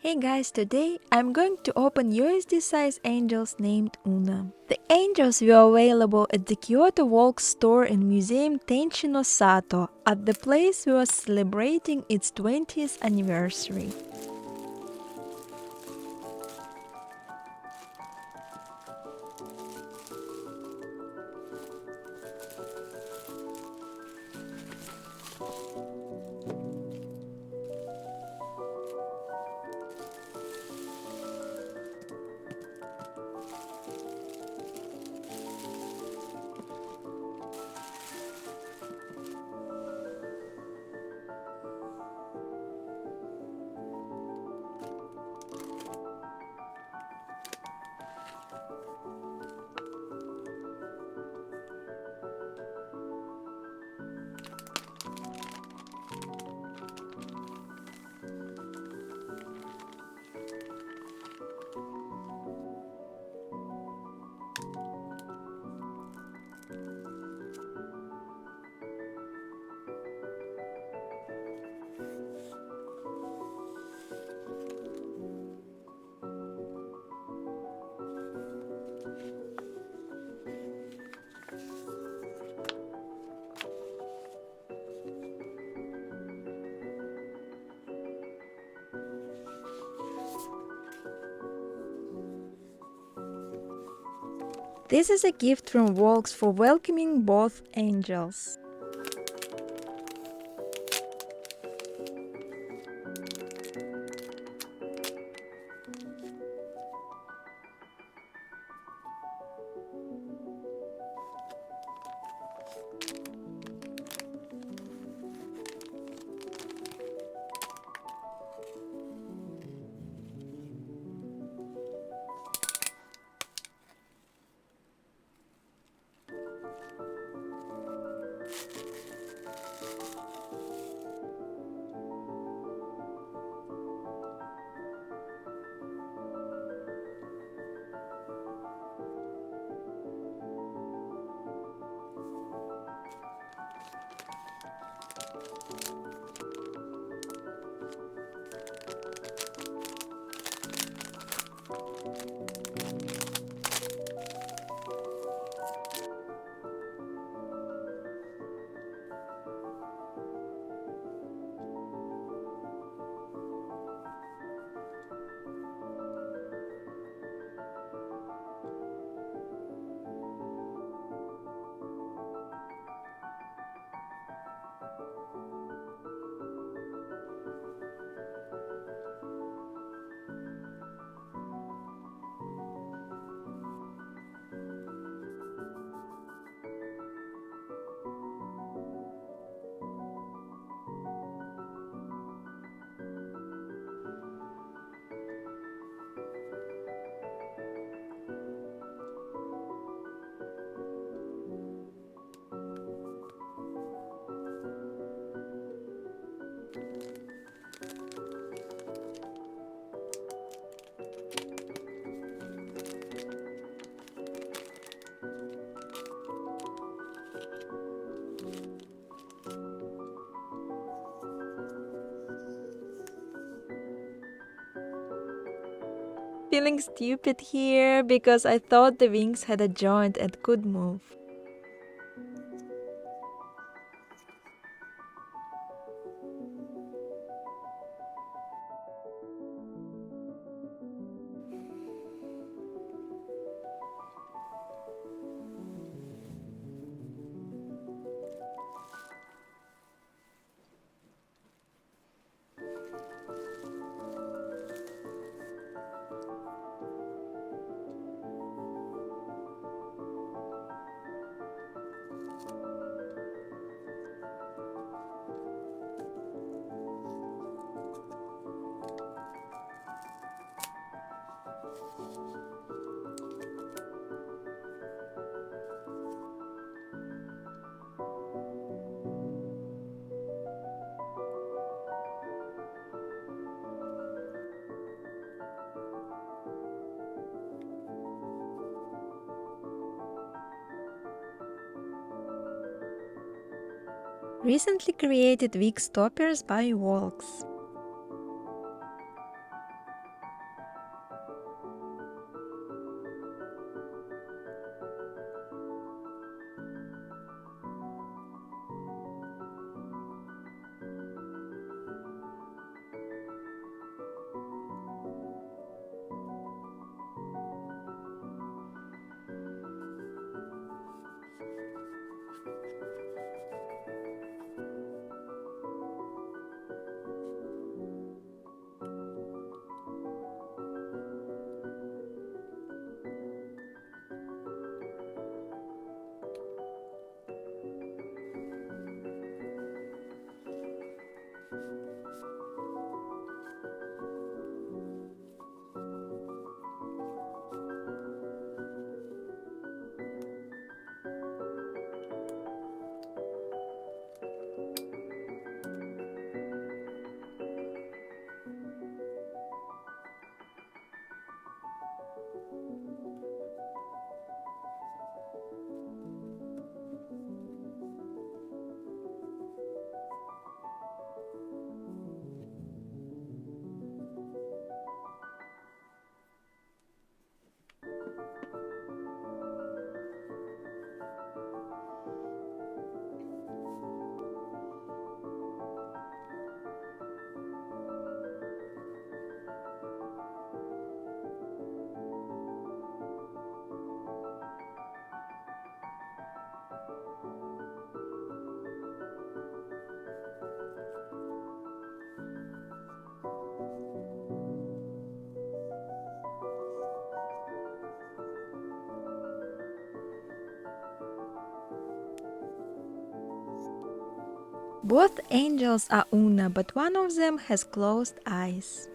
Hey guys, today I'm going to open USD size angels named Una. The angels were available at the Kyoto Volks store in Museum Tenchi no Sato, at the place we were celebrating its 20th anniversary. This is a gift from Volks for welcoming both angels. Feeling stupid here because I thought the wings had a joint and could move. Recently created wig stoppers by Volks. Both angels are Una, but one of them has closed eyes.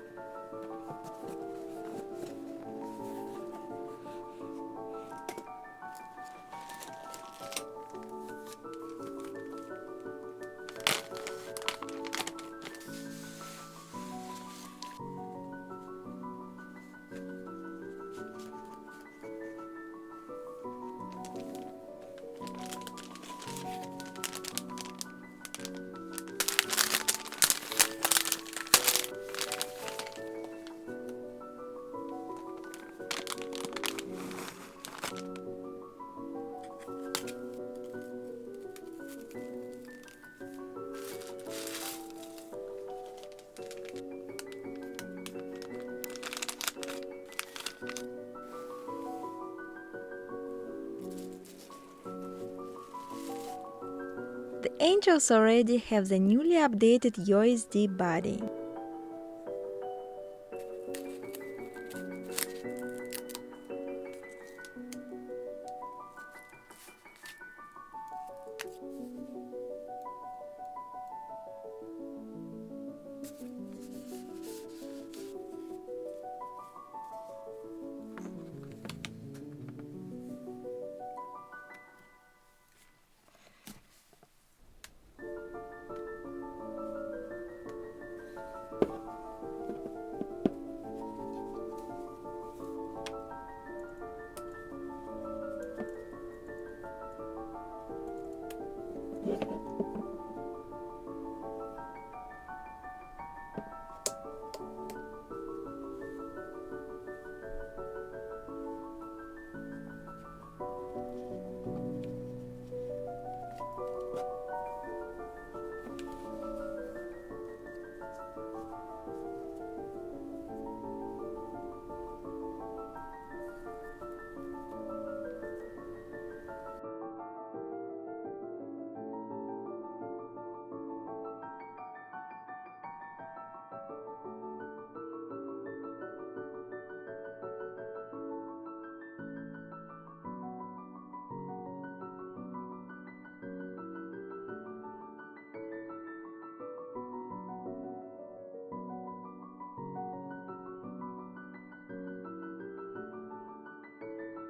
The angels already have the newly updated USD body.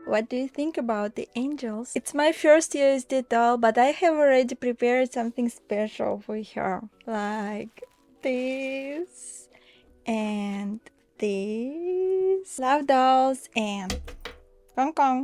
What do you think about the angels? It's my first USD doll, but I have already prepared something special for her. Like this and this. Love dolls and Kong Kong.